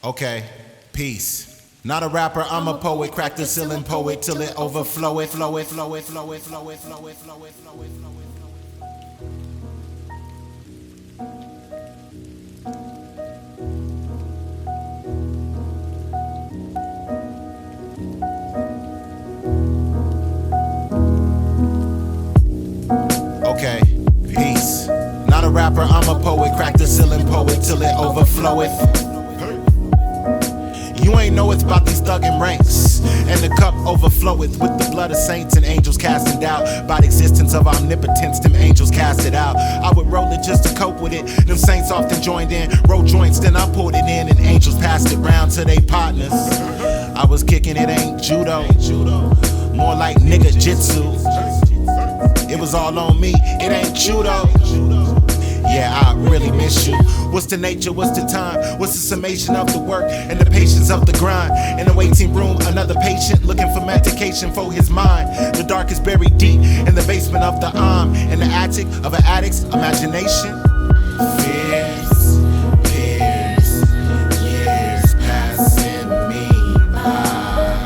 Okay, peace. Not a rapper, I'm a poet. Crack the ceiling, poet till it overflow it, flow it, flow it, flow it, flow it, flow it, flow it, flow it, flow it. Okay, peace. Not a rapper, I'm a poet. Crack the ceiling, poet till it overfloweth. You ain't know it's about these thuggin' ranks, and the cup overfloweth with the blood of saints and angels casting doubt by the existence of omnipotence. Them angels cast it out. I would roll it just to cope with it. Them saints often joined in, roll joints, then I pulled it in, and angels passed it round to they partners. I was kicking it, ain't judo, more like nigga jitsu. It was all on me, it ain't judo. Yeah, I really miss you. What's the nature, what's the time? What's the summation of the work and the patience of the grind? In the waiting room, another patient looking for medication for his mind. The dark is buried deep in the basement of the arm, in the attic of an addict's imagination. Fears, years passing me by.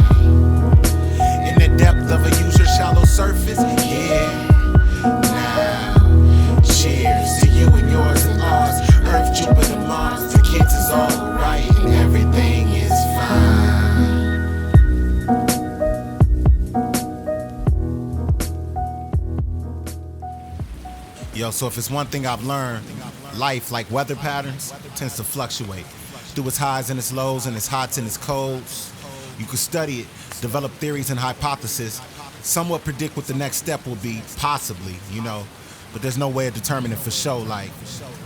In the depth of a usual shallow surface, yeah. Cheers to you and yours and ours. Earth, Jupiter, Mars. The kids is all right and everything is fine. Yo, so if it's one thing I've learned, life, like weather patterns, tends to fluctuate. Through its highs and its lows and its hots and its colds. You can study it, develop theories and hypotheses, somewhat predict what the next step will be, possibly, you know. But there's no way of determining for sure, like,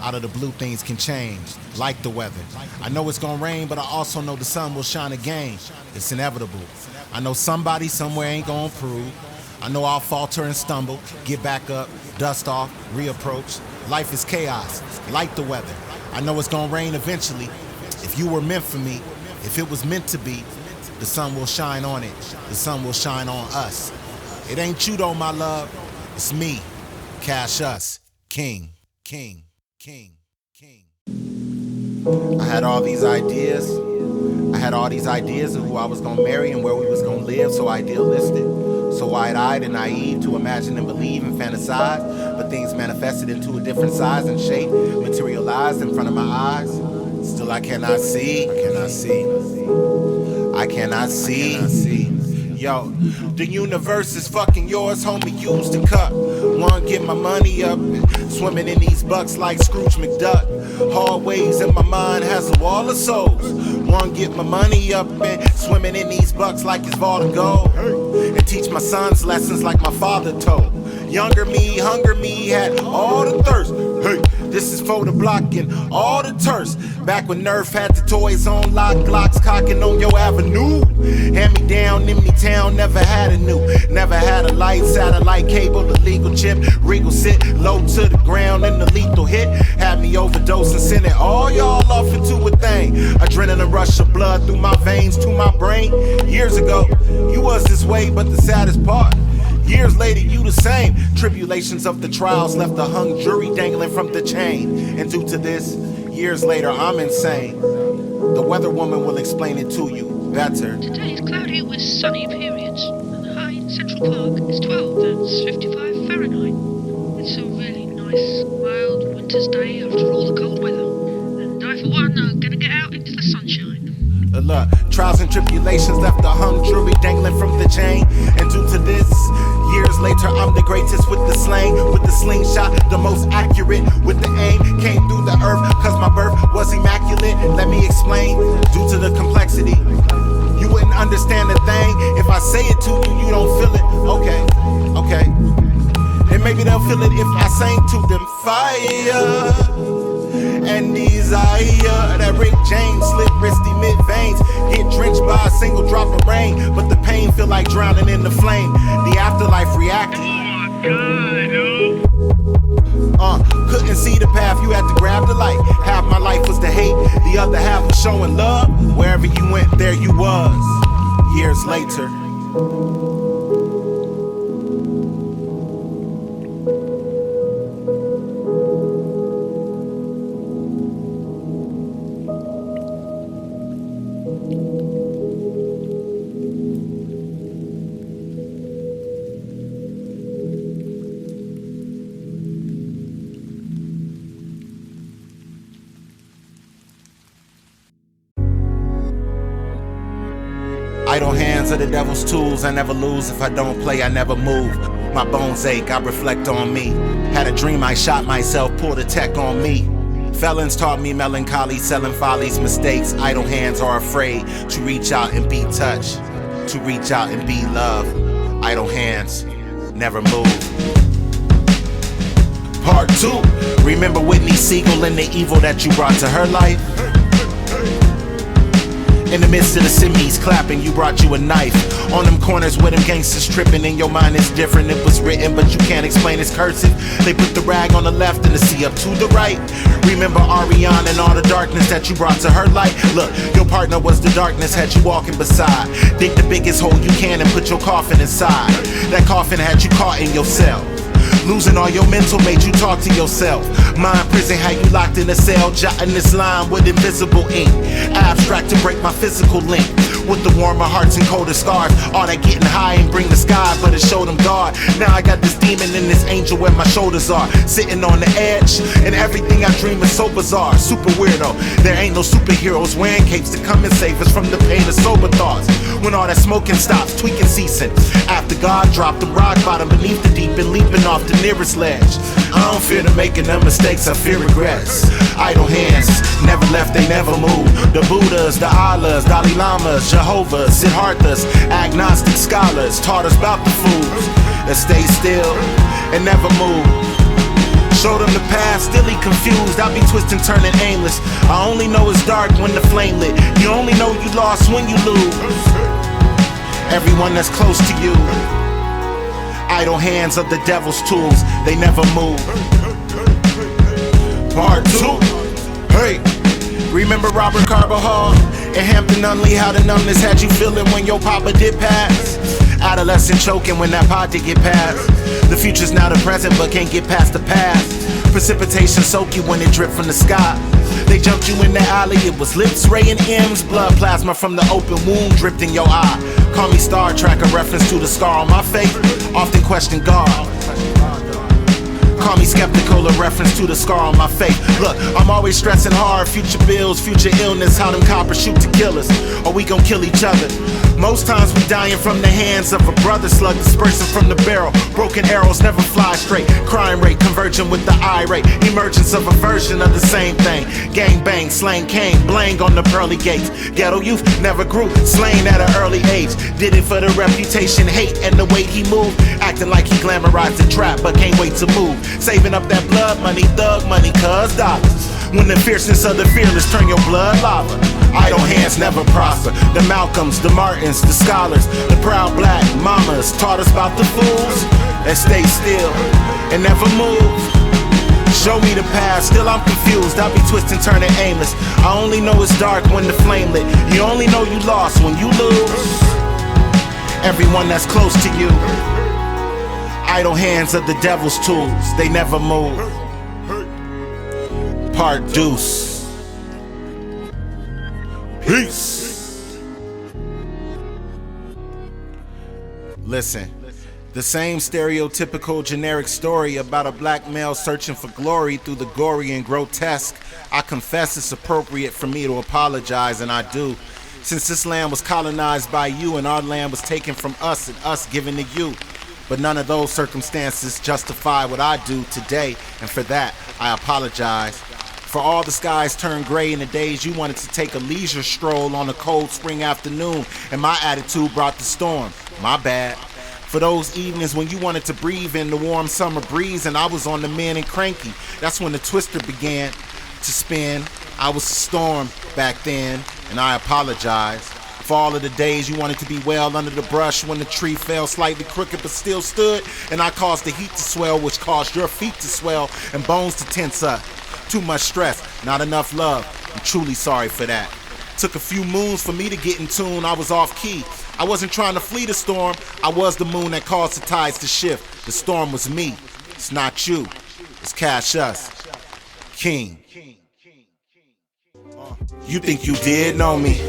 out of the blue things can change, like the weather. I know it's gonna rain, but I also know the sun will shine again. It's inevitable. I know somebody somewhere ain't gonna improve. I know I'll falter and stumble, get back up, dust off, reapproach. Life is chaos, like the weather. I know it's gonna rain eventually. If you were meant for me, if it was meant to be, the sun will shine on it. The sun will shine on us. It ain't you though, my love. It's me. Cashus King. I had all these ideas. I had all these ideas of who I was gonna marry and where we was gonna live, so idealistic, so wide-eyed and naive to imagine and believe and fantasize. But things manifested into a different size and shape, materialized in front of my eyes. Still I cannot see. Yo, the universe is fucking yours, homie, use the cup. Wanna get my money up, swimming in these bucks like Scrooge McDuck. Hard waves in my mind has a wall of souls. Wanna get my money up and swimming in these bucks like it's vault of gold. And teach my sons lessons like my father told. Younger me, hunger me, had all the thirst. Hey, this is for the block and all the terse. Back when Nerf had the toys on lock, Glocks cocking on your avenue. Hand me down, in me town, never had a new. Never had a light, satellite cable, the legal chip. Regal sit low to the ground and the lethal hit. Had me overdose and send it all y'all off into a thing. Adrenaline rush of blood through my veins to my brain. Years ago, you was this way, but the saddest part, years later, you the same. Tribulations of the trials left a hung jury dangling from the chain. And due to this, years later, I'm insane. The weather woman will explain it to you better. Today is cloudy with sunny periods, and the high in Central Park is 12, that's 55 Fahrenheit. It's a really nice, mild winter's day after all the cold weather. And I, for one, are gonna get out into the sunshine. Look, trials and tribulations left a hung jury dangling from the chain. And due to this, years later, I'm the greatest with the slang, with the slingshot, the most accurate with the aim. Came through the earth, cause my birth was immaculate. Let me explain, due to the complexity, you wouldn't understand a thing if I say it to you, you don't feel it. Okay. And maybe they'll feel it if I sang to them fire and desire. That Rick James slit wristy mid-veins, get drenched by a single drop of rain, but the pain feel like drowning in the flame. The afterlife reacted. Couldn't see the path, you had to grab the light. Half my life was the hate, the other half was showing love. Wherever you went, there you was. Years later. Idle hands are the devil's tools. I never lose. If I don't play, I never move. My bones ache, I reflect on me. Had a dream I shot myself, pulled a tech on me. Felons taught me melancholy, selling follies, mistakes. Idle hands are afraid to reach out and be touched, to reach out and be loved. Idle hands never move. Part 2. Remember Whitney Siegel and the evil that you brought to her life? In the midst of the Simmys clapping, you brought you a knife. On them corners where them gangsters tripping, in your mind it's different. It was written, but you can't explain it's cursive. They put the rag on the left and the C up to the right. Remember Ariana and all the darkness that you brought to her light? Look, your partner was the darkness, had you walking beside. Dig the biggest hole you can and put your coffin inside. That coffin had you caught in your cell. Losing all your mental made you talk to yourself. Mind prison had you locked in a cell, jotting this line with invisible ink. Abstract to break my physical link. With the warmer hearts and colder scars. All that getting high and bring the sky, but it showed them God. Now I got this demon and this angel where my shoulders are. Sitting on the edge, and everything I dream is so bizarre. Super weirdo. There ain't no superheroes wearing capes to come and save us from the pain of sober thoughts. When all that smoking stops, tweaking ceasing. After God dropped them rock bottom beneath the deep and leaping off the nearest ledge. I don't fear the making of mistakes, I fear regrets. Idle hands, never left, they never moved. The Buddhas, the Allahs, Dalai Lamas, Jehovah's, Siddharthas, agnostic scholars taught us about the fools that stay still and never move. Showed them the path, still he confused. I be twisting, turning aimless. I only know it's dark when the flame lit. You only know you lost when you lose. Everyone that's close to you. Idle hands are the devil's tools, they never move. Part 2. Hey, remember Robert Carbajal and Hampton Unley? How the numbness had you feeling when your papa did pass? Adolescent choking when that pod did get past. The future's now the present but can't get past the past. Precipitation soak you when it dripped from the sky. They jumped you in the alley, it was lips, Ray and M's. Blood plasma from the open wound dripped in your eye. Call me Star Trek, a reference to the scar on my face. Often question God. Call me skeptical, a reference to the scar on my face. Look, I'm always stressing hard. Future bills, future illness. How them coppers shoot to kill us, or we gon' kill each other. Most times we dying from the hands of a brother. Slug dispersing from the barrel. Broken arrows never fly straight. Crime rate converging with the eye rate. Emergence of a version of the same thing. Gang bang, slang cane, blang on the pearly gates. Ghetto youth never grew, slain at an early age. Did it for the reputation, hate, and the way he moved. Acting like he glamorized the trap, but can't wait to move. Saving up that blood money, thug money, cuz dollars. When the fierceness of the fearless turn your blood lava. Idle hands never prosper. The Malcolms, the Martins, the scholars, the proud black mamas taught us about the fools that stay still and never move. Show me the path, still I'm confused. I be twisting, turning aimless. I only know it's dark when the flame lit. You only know you lost when you lose. Everyone that's close to you. Idle hands are the devil's tools, they never move. Part deuce. Peace. Listen, the same stereotypical generic story about a black male searching for glory through the gory and grotesque. I confess it's appropriate for me to apologize, and I do. Since this land was colonized by you and our land was taken from us and us given to you. But none of those circumstances justify what I do today, and for that, I apologize. For all the skies turned gray in the days you wanted to take a leisure stroll on a cold spring afternoon, and my attitude brought the storm. My bad. For those evenings when you wanted to breathe in the warm summer breeze and I was on the men and cranky, that's when the twister began to spin. I was a storm back then, and I apologize. For all of the days you wanted to be well under the brush when the tree fell slightly crooked but still stood, and I caused the heat to swell, which caused your feet to swell and bones to tense up. Too much stress, not enough love. I'm truly sorry for that. Took a few moons for me to get in tune. I was off key. I wasn't trying to flee the storm. I was the moon that caused the tides to shift. The storm was me. It's not you. It's Cashus King. You think you did know me?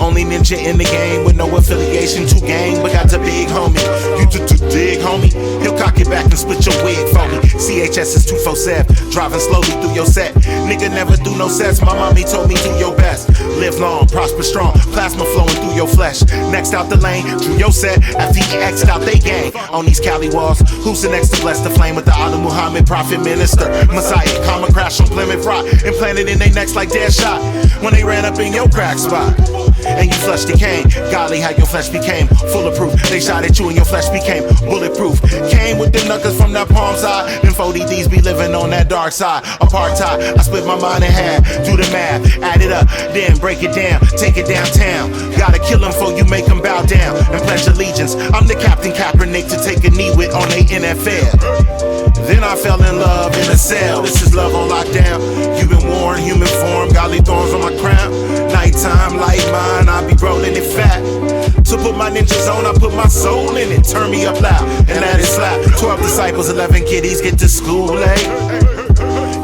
Only ninja in the game with no affiliation to gang, but got the big homie. You dig, homie? He'll cock it back and split your wig for me. CHS is 247, driving slowly through your set. Nigga never do no sets, my mommy told me do your best. Live long, prosper strong, plasma flowing through your flesh. Next out the lane, through your set, after you X'd out they gang. On these Cali walls, who's the next to bless the flame with the Allah Muhammad, prophet, minister, Messiah, common crash on Plymouth Rock, implanted in their necks like dead shot, when they ran up in your crack spot. And you flushed the cane, golly how your flesh became full of proof. They shot at you and your flesh became bulletproof. Came with the knuckles from that palm side. Them 4DDs be living on that dark side. Apartheid, I split my mind in half. Do the math, add it up, then break it down. Take it downtown. Gotta kill them before you make them bow down and pledge allegiance. I'm the Captain Kaepernick to take a knee with on the NFL. Then I fell in love in a cell. This is love on lockdown. You've been worn, human form, godly thorns on my crown. Nighttime, light mine, I be rolling it fat. To put my ninjas on, I put my soul in it. Turn me up loud and let it slap. 12 disciples, 11 kiddies get to school late.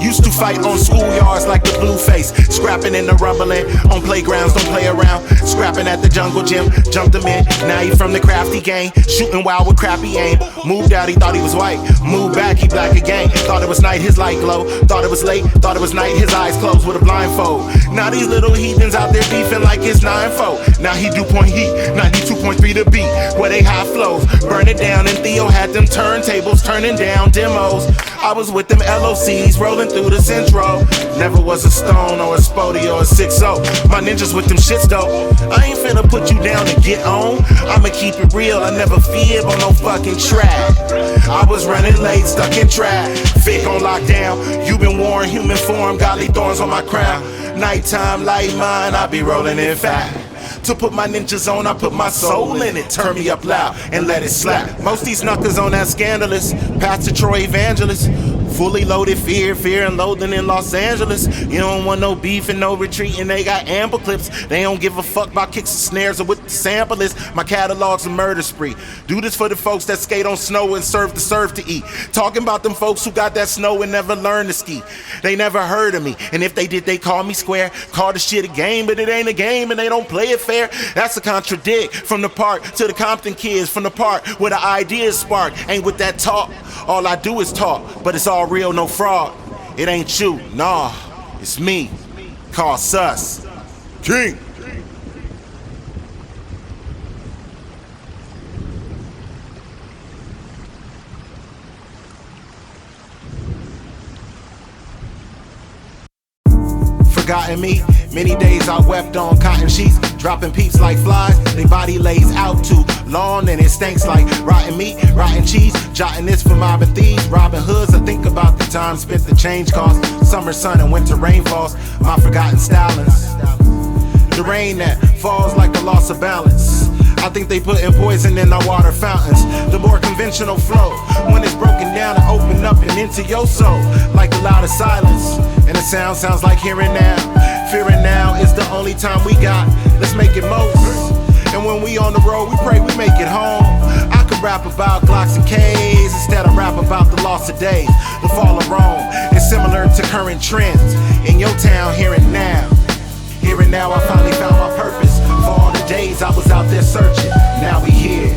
Used to fight on schoolyards like the Blueface, scrapping in the rumbling. On playgrounds, don't play around. Scrapping at the jungle gym, jumped him in. Now he from the crafty gang, shooting wild with crappy aim. Moved out, he thought he was white. Moved back, he black again. Thought it was night, his light glow. Thought it was late, thought it was night, his eyes closed with a blindfold. Now these little heathens out there beefing like it's 9-4. Now he do point heat, 92.3 the beat, where they high flows. Burn it down, and Theo had them turntables turning down demos. I was with them LOCs rolling through the Centro. Never was a Stone or a Spody or a 6-0. My ninjas with them shits though. I ain't finna put you down and get on. I'ma keep it real, I never fib on no fucking track. I was running late, stuck in traffic on lockdown. You been worn, human form, godly thorns on my crown. Nighttime, light mine, I be rolling in fat. To put my ninjas on, I put my soul in it. Turn me up loud and let it slap. Most these knuckers on that scandalous Pastor Troy Evangelist. Fully loaded fear and loathing in Los Angeles. You don't want no beef and no retreating. They got amber clips. They don't give a fuck about kicks and snares or what the sample is. My catalog's a murder spree. Do this for the folks that skate on snow and serve to eat. Talking about them folks who got that snow and never learned to ski. They never heard of me, and if they did, they call me square. Call the shit a game, but it ain't a game, and they don't play it fair. That's a contradict. From the park to the Compton kids, from the park where the ideas spark. Ain't with that talk. All I do is talk, but it's all real, no fraud. It ain't you, nah, it's me. Cashus King. Forgotten me, many days I wept on cotton sheets, dropping peeps like flies. They body lays out too long and it stinks like rotten meat, rotten cheese. Jotting this for mobbing thieves, robbing hoods. I think about the time spent, the change cost. Summer sun and winter rainfalls, my forgotten stylings. The rain that falls like the loss of balance. I think they putting poison in our water fountains. The more conventional flow, when it's broken down and open up and into your soul, like the loudest silence. And the sound sounds like hearing now. Fearing now is the only time we got. Let's make it most. And when we on the road, we pray we make it home. I could rap about Glocks and K's instead of rap about the loss of days. The fall of Rome is similar to current trends in your town here and now. Here and now I finally found my purpose. For all the days I was out there searching. Now we here.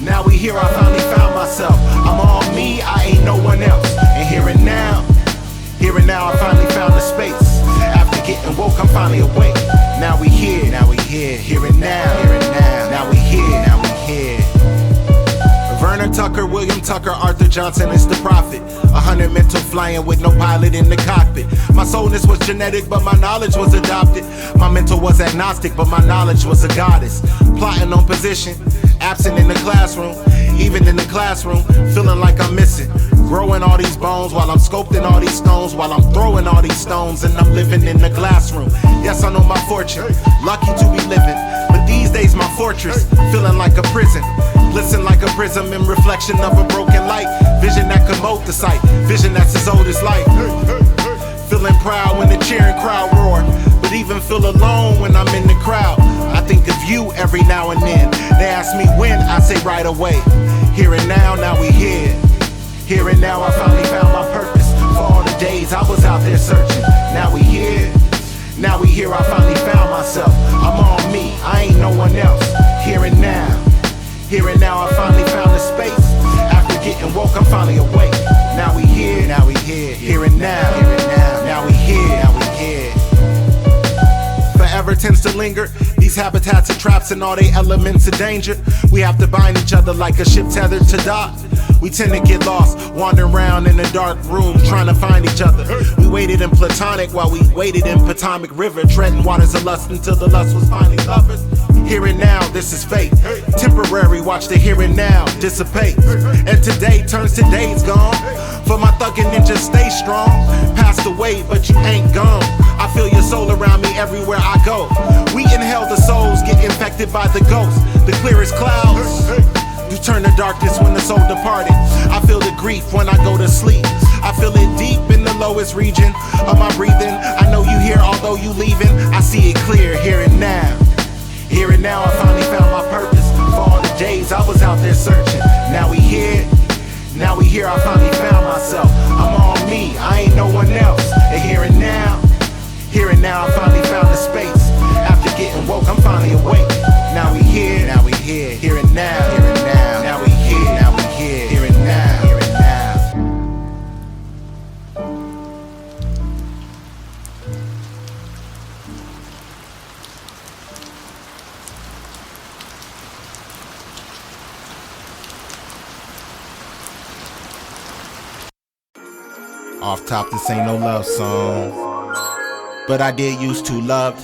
Now we here, I finally found myself. I'm all me, I ain't no one else. And here and now I finally found the space. After getting woke, I'm finally awake. Now we here, here and now we here. Vernon Tucker, William Tucker, Arthur Johnson is the prophet. 100 mental flying with no pilot in the cockpit. My soulness was genetic, but my knowledge was adopted. My mental was agnostic, but my knowledge was a goddess. Plotting on position, absent in the classroom. Even in the classroom, feeling like I'm missing. Growing all these bones while I'm sculpting all these stones, while I'm throwing all these stones and I'm living in the classroom. Yes, I know my fortune, lucky to be living. But these days my fortress, feeling like a prison. Glisten like a prism in reflection of a broken light. Vision that could mold the sight, vision that's as old as life. Feeling proud when the cheering crowd roar, but even feel alone when I'm in the crowd. I think of you every now and then. They ask me when, I say right away. Here and now we here. Here and now I finally found my purpose. For all the days I was out there searching. Now we here, I finally found myself. I'm all me, I ain't no one else. Here and now I finally found the space. After getting woke, I'm finally awake. Now we here, here and now we here. never tends to linger. These habitats are traps and all they elements of danger. We have to bind each other like a ship tethered to dock. We tend to get lost, wandering around in a dark room, trying to find each other. We waited in platonic while we waited in Potomac River, treading waters of lust until the lust was finally lovers. Here and now, this is fate. Temporary, watch the here and now dissipate. And today turns to days gone. For my thuggin' ninja, stay strong. Passed away, but you ain't gone. I feel your soul around me everywhere I go. We inhale the souls, get infected by the ghosts. The clearest clouds, you turn to darkness when the soul departed. I feel the grief when I go to sleep. I feel it deep in the lowest region of my breathing. I know you here, although you leaving. I see it clear here and now. Here and now I finally found my purpose. For all the days I was out there searching. Now we here, I finally found myself. I'm on me, I ain't no one else. And here and now I finally found the space. After getting woke, I'm finally awake. Now we here, here and now, now we here, here and now, Off top, this ain't no love song, but I did used to loved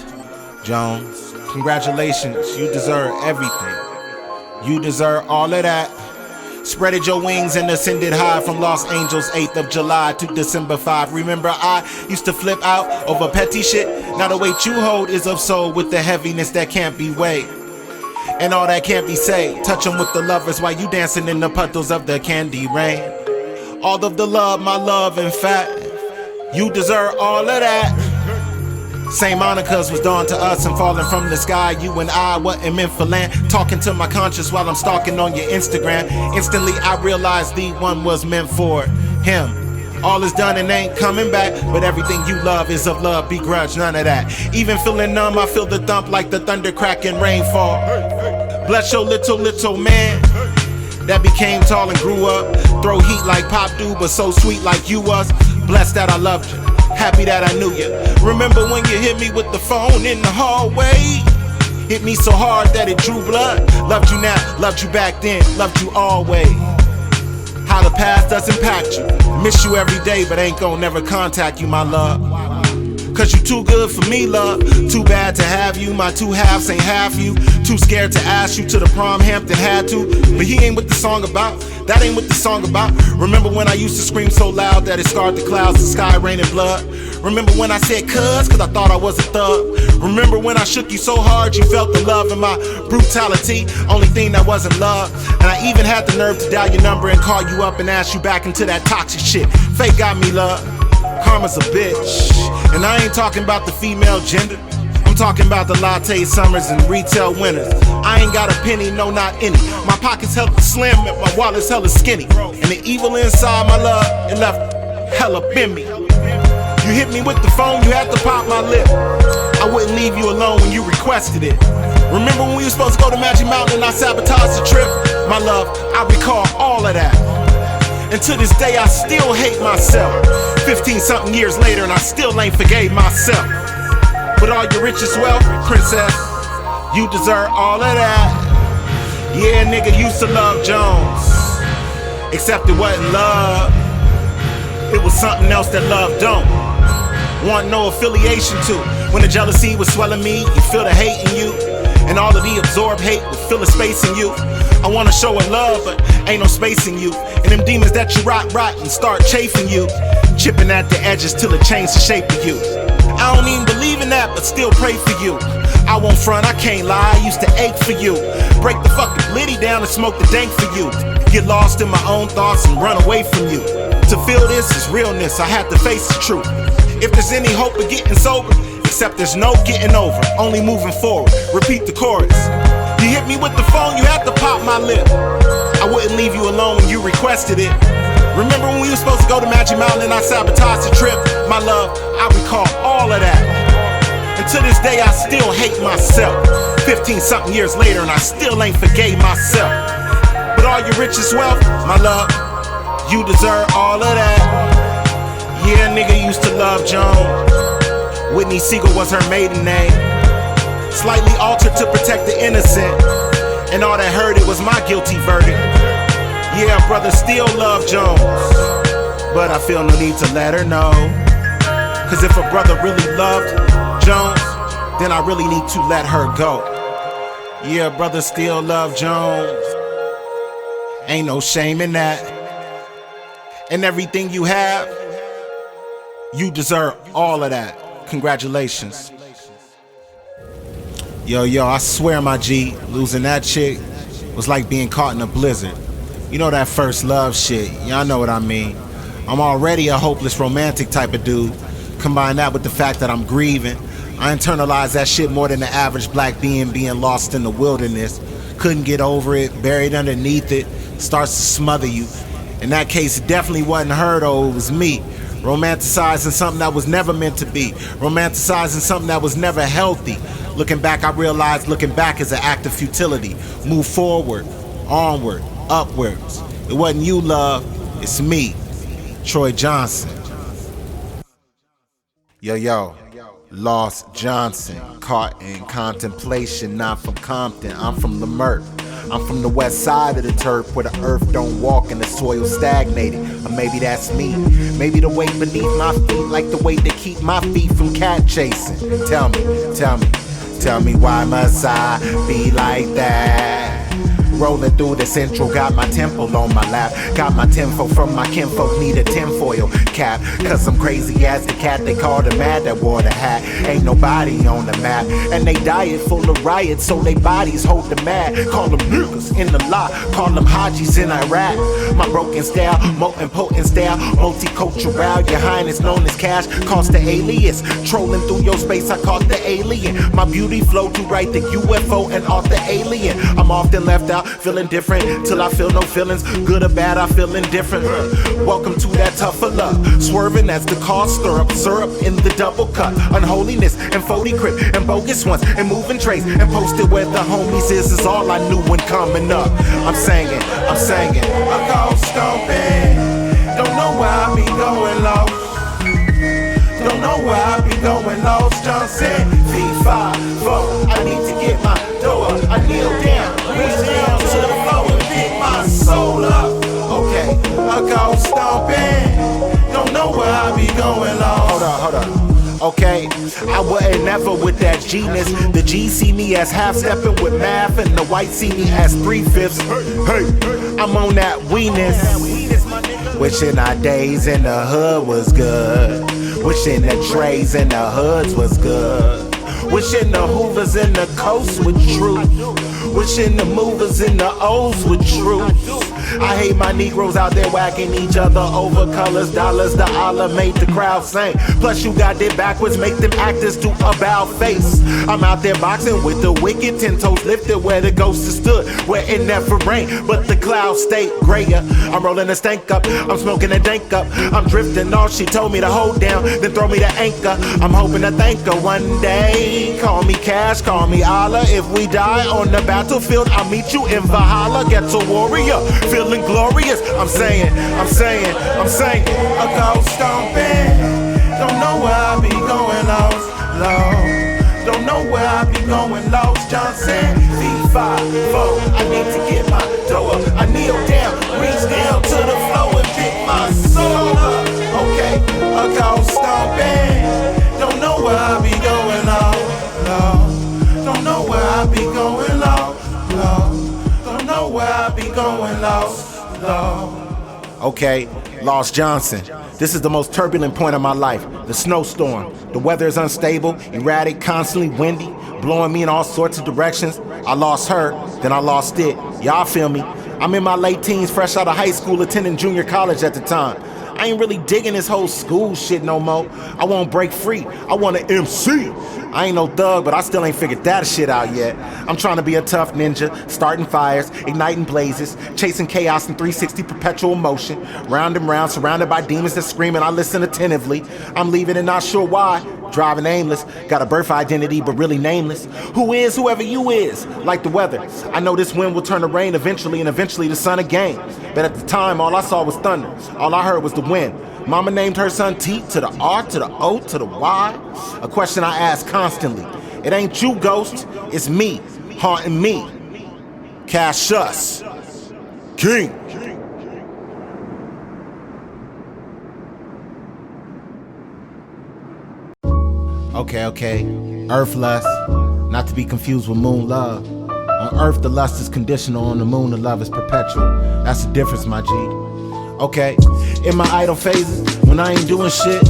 Jones. Congratulations, you deserve everything. You deserve all of that. Spreaded your wings and ascended high from Los Angeles 8th of July to December 5. Remember I used to flip out over petty shit. Now the weight you hold is of soul with the heaviness that can't be weighed. And all that can't be said. Touch 'em with the lovers while you dancing in the puddles of the candy rain. All of the love, my love, in fact, you deserve all of that. Same Monicas was dawned to us and falling from the sky. You and I wasn't meant for land. Talking to my conscience while I'm stalking on your Instagram. Instantly I realized the one was meant for him. All is done and ain't coming back, but everything you love is of love, begrudge, none of that. Even feeling numb, I feel the thump like the thunder cracking rainfall. Bless your little man that became tall and grew up. Throw heat like Pop do, but so sweet like you was. Blessed that I loved you, happy that I knew you. Remember when you hit me with the phone in the hallway? Hit me so hard that it drew blood. Loved you now, loved you back then, loved you always. How the past does impact you. Miss you every day, but ain't gon' never contact you, my love. Cause you too good for me, love. Too bad to have you, my two halves ain't half you. Too scared to ask you to the prom Hampton had to. But he ain't what the song about, that ain't what the song about. Remember when I used to scream so loud that it scarred the clouds, the sky raining blood? Remember when I said cuz I thought I was a thug? Remember when I shook you so hard you felt the love in my brutality? Only thing that wasn't love. And I even had the nerve to dial your number and call you up and ask you back into that toxic shit. Fate got me, love. Karma's a bitch. And I ain't talking about the female gender. I'm talking about the latte summers and retail winners. I ain't got a penny, no not any. My pockets hella slim and my wallet's hella skinny. And the evil inside my love, it left hella in me. You hit me with the phone, you had to pop my lip. I wouldn't leave you alone when you requested it. Remember when we were supposed to go to Magic Mountain and I sabotaged the trip? My love, I recall all of that. And to this day I still hate myself. 15-something years later and I still ain't forgave myself. But all your richest wealth, princess, you deserve all of that. Yeah, nigga used to love Jones, except it wasn't love. It was something else that love don't want no affiliation to. When the jealousy was swelling me, you feel the hate in you. And all of the absorbed hate would fill a space in you. I wanna show a love, but ain't no space in you. And them demons that you rock and start chafing you, chipping at the edges till it changed the shape of you. I don't even believe in that, but still pray for you. I won't front, I can't lie, I used to ache for you. Break the fucking blitty down and smoke the dank for you. Get lost in my own thoughts and run away from you. To feel this is realness, I have to face the truth. If there's any hope of getting sober, except there's no getting over, only moving forward. Repeat the chorus. You hit me with the phone, you had to pop my lip. I wouldn't leave you alone when you requested it. Remember when we were supposed to go to Magic Mountain and I sabotaged the trip? My love, I recall all of that. And to this day I still hate myself. 15-something years later and I still ain't forgave myself. But all your richest wealth, my love, you deserve all of that. Yeah, nigga used to love Joan. Whitney Siegel was her maiden name. slightly altered to protect the innocent. And all that heard it was my guilty verdict. Yeah, brother still love Jones, but I feel no need to let her know. Cause if a brother really loved Jones, then I really need to let her go. Yeah, brother still love Jones. Ain't no shame in that. And everything you have, you deserve all of that. Congratulations. Yo, I swear my G, losing that chick was like being caught in a blizzard. You know that first love shit, y'all know what I mean. I'm already a hopeless romantic type of dude. Combine that with the fact that I'm grieving. I internalize that shit more than the average black being lost in the wilderness. Couldn't get over it, buried underneath it, starts to smother you. In that case, it definitely wasn't her though, it was me. Romanticizing something that was never meant to be. Romanticizing something that was never healthy. Looking back, I realized looking back is an act of futility. Move forward, onward, upwards. It wasn't you, love, it's me, Troy Johnson. Yo, Lost Johnson, caught in contemplation, not from Compton, I'm from Leimert. I'm from the west side of the turf where the earth don't walk and the soil stagnated. Or maybe that's me. Maybe the weight beneath my feet like the weight that keep my feet from cat chasing. Tell me why must I be like that? Rolling through the central, got my temple on my lap. Got my tinfoil from my kinfolk, need a tinfoil cap. Cause I'm crazy as the cat they call the mad that wore the hat. Ain't nobody on the map, and they diet full of riots, so they bodies hold the mad. Call them niggas in the lot, call them Hajis in Iraq. My broken style, molten potent style, multicultural, your highness known as cash, cost the alias. Trolling through your space, I caught the alien. My beauty flow to write the UFO and off the alien. I'm often left out, feeling different, till I feel no feelings. Good or bad, I feel indifferent. Welcome to that tougher love. Swerving as the car stir up, syrup in the double cup. Unholiness and 40 crib and bogus ones and moving trays and posted where the homies is all I knew when coming up. I'm singing, I go stomping. Don't know where I be going low. Don't know where I be going lost. Johnson, V5, 4. I need to get my door. I kneel down, reach down to the floor and pick my soul up. Okay, I go stomping. Don't know where I be going lost. Hold up. Okay, I wasn't never with that G-ness. The G see me as half-stepping with math, and the white see me as 3/5. Hey, I'm on that weeness. Wishing our days in the hood was good. Wishing the trays in the hoods was good. Wishing the Hoovers in the coast were true. Wishing the movers in the O's were true. I hate my Negroes out there whacking each other over colors, dollars. The Allah made the crowd sing. Plus you got it backwards, make them actors do a bow face. I'm out there boxing with the wicked, 10 toes lifted where the ghost has stood, where it never rained, but the clouds stay grayer. I'm rolling a stank up, I'm smoking a dank up, I'm drifting off. She told me to hold down, then throw me the anchor. I'm hoping to thank her one day. Call me Cash, call me Allah. If we die on the battlefield, I'll meet you in Valhalla. Ghetto warrior, feeling glorious. I'm saying, I go stomping. Don't know where I be going lost. Don't know where I be going lost. Johnson, V5, 4. I need to get my door. I kneel down, reach down to the floor and pick my soul up. Okay, I go stomping. Don't know where I be going lost. Don't know where I be going lost. Don't know where I be going lost. Okay, Lost Johnson. This is the most turbulent point of my life. The snowstorm. The weather is unstable, erratic, constantly windy, blowing me in all sorts of directions. I lost her, then I lost it. Y'all feel me? I'm in my late teens, fresh out of high school, attending junior college at the time. I ain't really digging this whole school shit no more. I won't break free. I want to MC. I ain't no thug, but I still ain't figured that shit out yet. I'm trying to be a tough ninja, starting fires, igniting blazes, chasing chaos in 360 perpetual motion, round and round, surrounded by demons that scream and I listen attentively. I'm leaving and not sure why. Driving aimless, got a birth identity but really nameless. Who is whoever you is, like the weather. I know this wind will turn to rain eventually and eventually the sun again. But at the time, all I saw was thunder. All I heard was the wind. Mama named her son T to the R to the O to the Y. A question I ask constantly. It ain't you, ghost, it's me, haunting me. Cashus King. Okay. Earth lust, not to be confused with moon love. On earth the lust is conditional, on the moon the love is perpetual. That's the difference, my G. Okay, in my idle phases, when I ain't doing shit,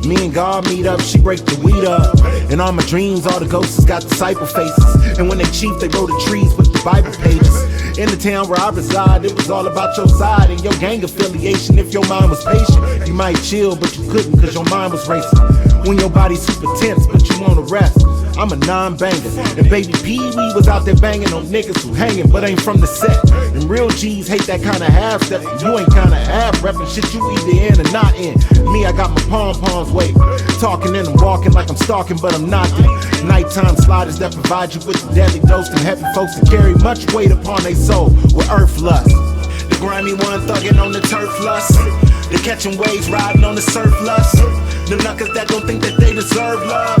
me and God meet up, she break the weed up. In all my dreams, all the ghosts got disciple faces. And when they chief, they roll the trees with the Bible pages. In the town where I reside, it was all about your side and your gang affiliation. If your mind was patient, you might chill, but you couldn't cause your mind was racing. When your body's super tense, but you wanna rest. I'm a non-banger, and baby Pee-wee was out there banging on niggas who hanging, but ain't from the set. And real G's hate that kind of half-step. You ain't kinda half-reppin' shit, you either in or not in. Me, I got my pom-poms waving, talking and I'm walking like I'm stalking, but I'm not there. Nighttime sliders that provide you with the deadly dose, and heavy folks that carry much weight upon their soul with earth lust. The grimy one thugging on the turf lust, the catching waves riding on the surf lust, the knuckers that don't think that they deserve love.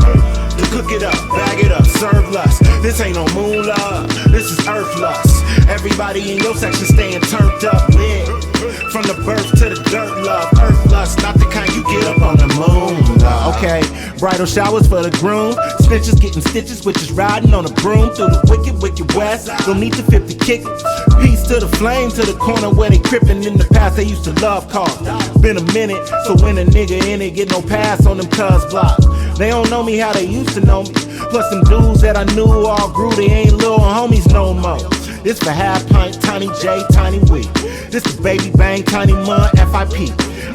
To cook it up, bag it up, serve lust. This ain't no moon love, this is earth lust. Everybody in your section staying turned up, lit. From the birth to the dirt love, earth lust, not the kind you get up on the moon love. Okay, bridal showers for the groom, snitches getting stitches, witches riding on a broom through the wicked west. Don't need to 50 kick it. Peace to the flame, to the corner where they crippin'. In the past they used to love cars. Been a minute, so when a nigga in it, get no pass on them cuz blocks. They don't know me how they used to know me. Plus them dudes that I knew all grew, they ain't little homies no more. This for half pint, Tiny J, Tiny Wee. This the baby bang, Tiny Mun, FIP.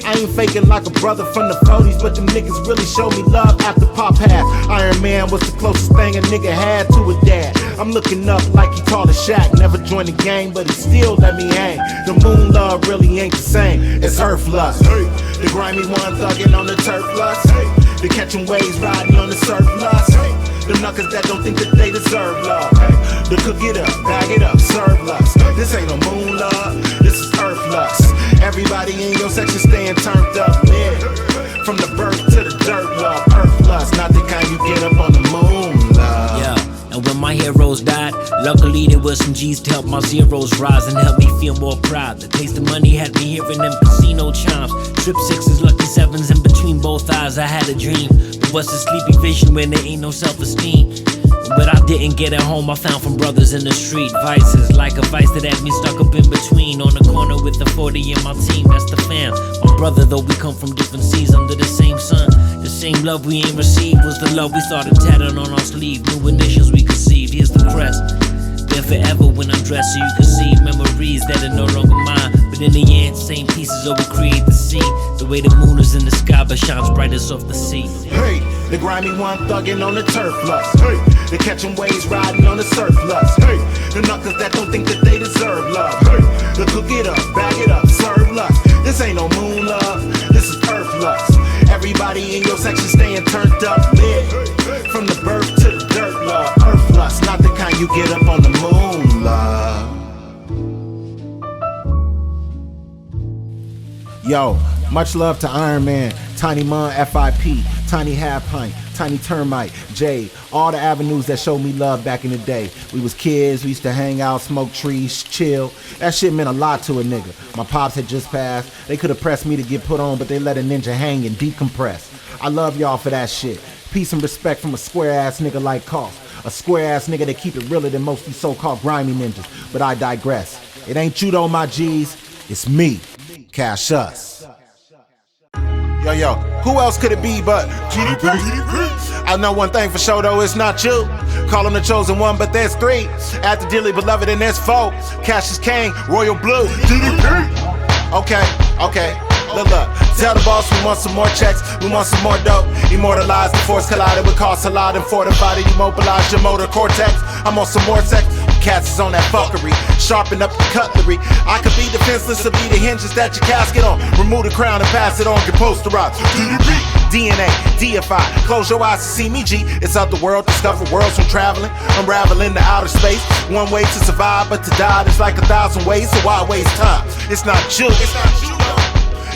I ain't faking like a brother from the 40s, but them niggas really showed me love after Pop had. Iron Man was the closest thing a nigga had to a dad. I'm looking up like he tall as Shaq. Never joined the gang, but he still let me hang. The moon love really ain't the same, it's earth lust. The grimy one thugging on the turf lust, the catching waves riding on the surf lust. Them knuckers that don't think that they deserve love. To cook it up, bag it up, serve lust. This ain't no moon love, this is earth lust. Everybody in your section staying turned up, lit. From the birth to the dirt love, earth lust, not the kind you get up on the moon love. Yeah. And when my heroes died, luckily there was some G's to help my zeros rise and help me feel more proud. The taste of money had me hearing them casino chimes. Trip sixes, lucky sevens in between both eyes. I had a dream, but what's a sleepy vision when there ain't no self-esteem? But I didn't get at home, I found from brothers in the street. Vices, like a vice that had me stuck up in between. On the corner with the 40 in my team, that's the fam. My brother, though we come from different seas under the same sun. The same love we ain't received was the love we started tatted on our sleeve. New initials we conceived, here's the crest. There forever when I'm dressed so you can see memories that are no longer mine. But in the end, same pieces over create the scene. The way the moon is in the sky but shines brightest off the sea. Hey, the grimy one thugging on the turf lust. Hey, the catching waves riding on the surf lust. Hey, the knuckers that don't think that they deserve love. Hey, the cook it up, bag it up, serve lust. This ain't no moon love, this is earth lust. Everybody in your section staying turned up, lit. From the birth to the dirt love, earth lust, not the kind you get up on the moon love. Yo, much love to Iron Man, Tiny Mun, FIP, Tiny Half Pint, Tiny Termite, Jay, all the avenues that showed me love back in the day. We was kids, we used to hang out, smoke trees, chill. That shit meant a lot to a nigga. My pops had just passed. They could have pressed me to get put on, but they let a ninja hang and decompress. I love y'all for that shit. Peace and respect from a square ass nigga like Cost. A square ass nigga that keep it realer than most of these so-called grimy ninjas. But I digress. It ain't you though, my G's. It's me, Cashus. Yo, who else could it be but GDP? I know one thing for sure though, it's not you. Call him the chosen one, but there's three. After dearly beloved and there's four. Cashus King, Royal Blue, GDP. Okay. Look, tell the boss we want some more checks, we want some more dope. Immortalized, the force collided with cost a lot and fortified it, immobilized your motor cortex. I'm on some more sex, cats is on that fuckery, sharpen up the cutlery. I could be defenseless or be the hinges that your casket on. Remove the crown and pass it on, get posterized. DNA, DFI, close your eyes to see me, G. It's out the world, discover worlds from traveling, unraveling to outer space. One way to survive, but to die, there's like 1,000 ways, so why waste time? It's not you.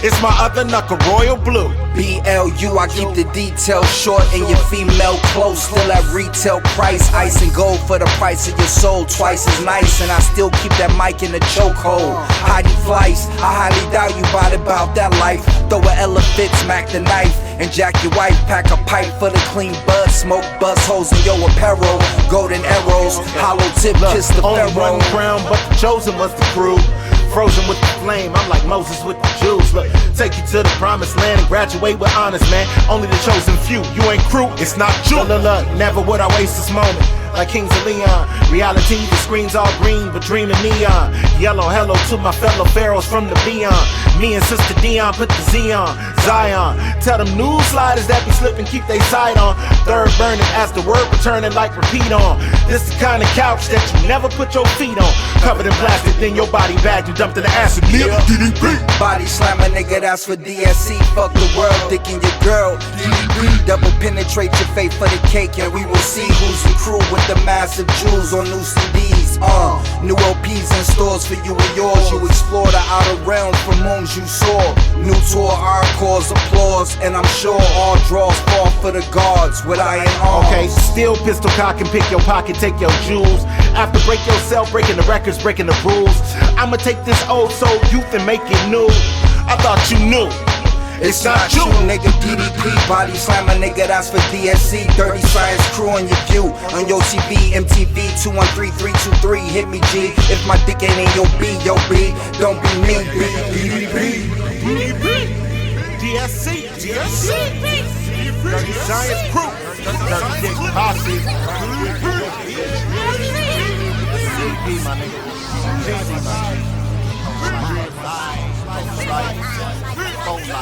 It's my other knuckle, royal blue. BLU, I keep the details short and your female close. Still at retail price, ice and gold for the price of your soul. Twice as nice, and I still keep that mic in the chokehold. Heidi Fleiss, I highly doubt you bought about that life. Throw a elephant, smack the knife, and jack your wife. Pack a pipe for the clean bud, smoke buzz holes in your apparel. Golden arrows, hollow tip, kiss the only pharaoh. one crown, but the chosen was the crew. Frozen with the flame, I'm like Moses with the Jews. Look, take you to the promised land and graduate with honors, man. Only the chosen few, you ain't crew, it's not you. Look, never would I waste this moment. Like Kings of Leon, reality, the screen's all green, but dreaming neon. Yellow hello to my fellow pharaohs from the beyond. Me and Sister Dion put the Z on, Zion. Tell them new sliders that be slipping, keep they sight on. Third burning as the word returning like repeat on. This the kind of couch that you never put your feet on. Covered in plastic, then your body bagged and dumped in the acid. Yeah. DDP. Body slam a nigga, that's for DSC. Fuck the world, thinking your girl. DDP. Double penetrate your fate for the cake, and we will see who's the crew with the massive jewels on new CDs. New LPs in stores for you and yours. You explore the outer realms from whom you soar. New tour, encores, applause, and I'm sure all draws fall for the gods with iron arms. Okay, steal, pistol cock and pick your pocket, take your jewels. After break yourself, breaking the records, breaking the rules. I'ma take this old soul youth and make it new. I thought you knew. It's not you, nigga. DDP, body slam a nigga, that's for DSC. Dirty Science crew on your view. On your TV, MTV 213323. Hit me, G. If my dick ain't in your B, don't be me. DDP, DSC, Dirty Science crew. Dirty Dick Posse. DDP, my nigga.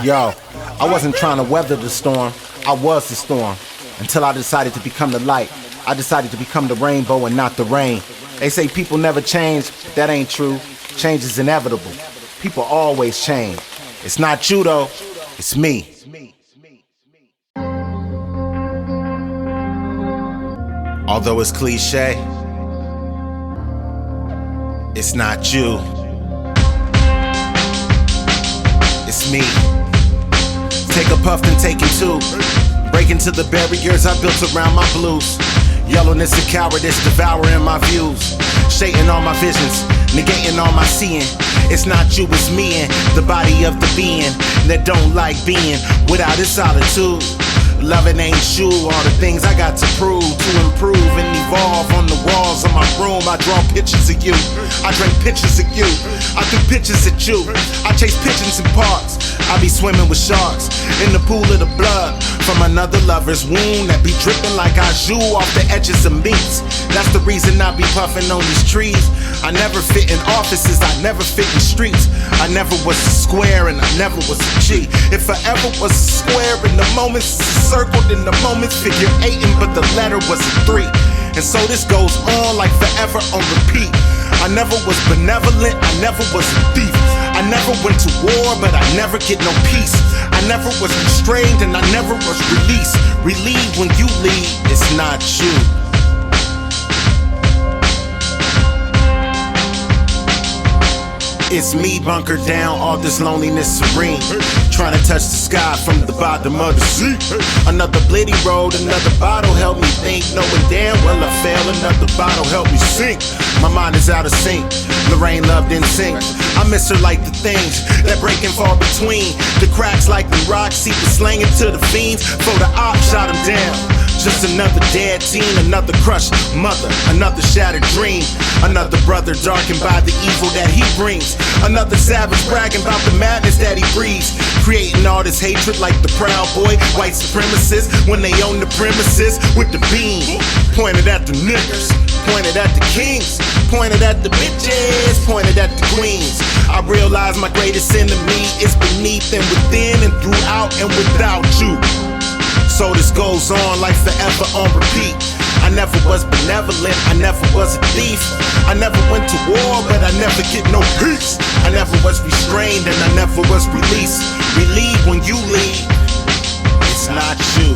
Yo, I wasn't trying to weather the storm, I was the storm. Until I decided to become the light. I decided to become the rainbow and not the rain. They say people never change, but that ain't true. Change is inevitable. People always change. It's not you though, it's me. Although it's cliche, it's not you. It's me. Take a puff and take it too. Break into the barriers I built around my blues. Yellowness and cowardice devouring my views. Shading all my visions, negating all my seeing. It's not you, it's me and the body of the being that don't like being without its solitude. Loving ain't you, all the things I got to prove, to improve and evolve. On the walls of my room, I draw pictures of you. I drink pictures of you. I do pictures at you. I chase pigeons in parks. I be swimming with sharks in the pool of the blood from another lover's wound that be dripping like I jus off the edges of meats. That's the reason I be puffing on these trees. I never fit in offices, I never fit in streets. I never was a square and I never was a G. If I ever was a square in the moments circled in the moments figure 8, but the letter was a 3. And so this goes on like forever on repeat. I never was benevolent, I never was a thief. I never went to war, but I never get no peace. I never was restrained and I never was released. Relieved when you leave, it's not you. It's me bunkered down, all this loneliness serene. Trying to touch the sky from the bottom of the sea. Another blitty road, another bottle helped me think. Knowing damn well I fail, another bottle helped me sink. My mind is out of sync, Lorraine loved in sync. I miss her like the things that break and fall between. The cracks like the rocks, see the slanging to the fiends. For the op shot him down. Just another dead teen, another crushed mother, another shattered dream. Another brother darkened by the evil that he brings. Another savage bragging about the madness that he breathes. Creating all this hatred like the Proud Boy, white supremacists, when they own the premises with the beam. Pointed at the niggas, pointed at the kings, pointed at the bitches, pointed at the queens. I realize my greatest enemy is beneath and within and throughout and without you. So this goes on like forever on repeat. I never was benevolent, I never was a thief. I never went to war, but I never get no peace. I never was restrained and I never was released. Relieved when you leave, it's not you.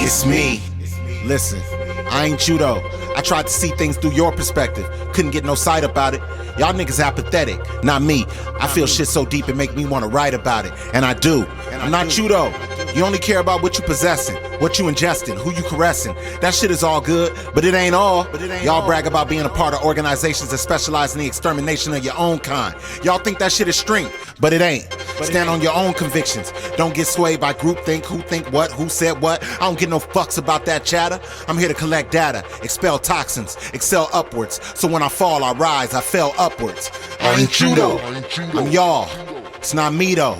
It's me. Listen, I ain't you though. I tried to see things through your perspective. Couldn't get no sight about it. Y'all niggas apathetic, not me. I feel shit so deep it make me wanna write about it. And I do. I'm not you though. You only care about what you possessing, what you ingesting, who you caressing. That shit is all good, but it ain't all. Y'all brag about being a part of organizations that specialize in the extermination of your own kind. Y'all think that shit is strength, but it ain't. Stand on your own convictions. Don't get swayed by groupthink, who think what, who said what. I don't give no fucks about that chatter. I'm here to collect data, expel toxins, excel upwards. So when I fall, I rise, I fell upwards. I ain't you though. I'm y'all. It's not me though.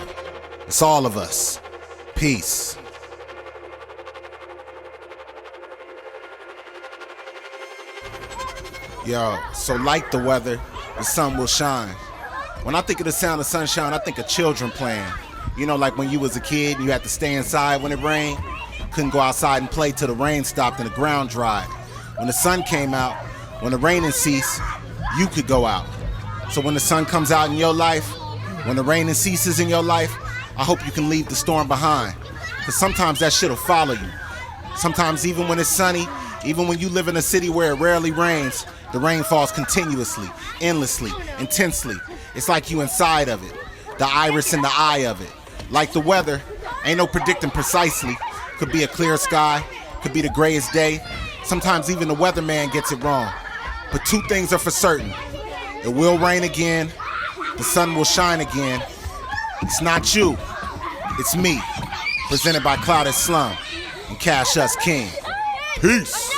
It's all of us. Peace. Yo, so like the weather, the sun will shine. When I think of the sound of sunshine, I think of children playing. You know, like when you was a kid and you had to stay inside when it rained. Couldn't go outside and play till the rain stopped and the ground dried. When the sun came out, when the raining ceased, you could go out. So when the sun comes out in your life, when the raining ceases in your life, I hope you can leave the storm behind. Cause sometimes that shit'll follow you. Sometimes even when it's sunny, even when you live in a city where it rarely rains, the rain falls continuously, endlessly, intensely. It's like you inside of it, the iris in the eye of it. Like the weather, ain't no predicting precisely. Could be a clear sky, could be the grayest day. Sometimes even the weatherman gets it wrong. But two things are for certain. It will rain again, the sun will shine again. It's not you, it's me. Presented by Clouded Slum and Cashus King. Peace.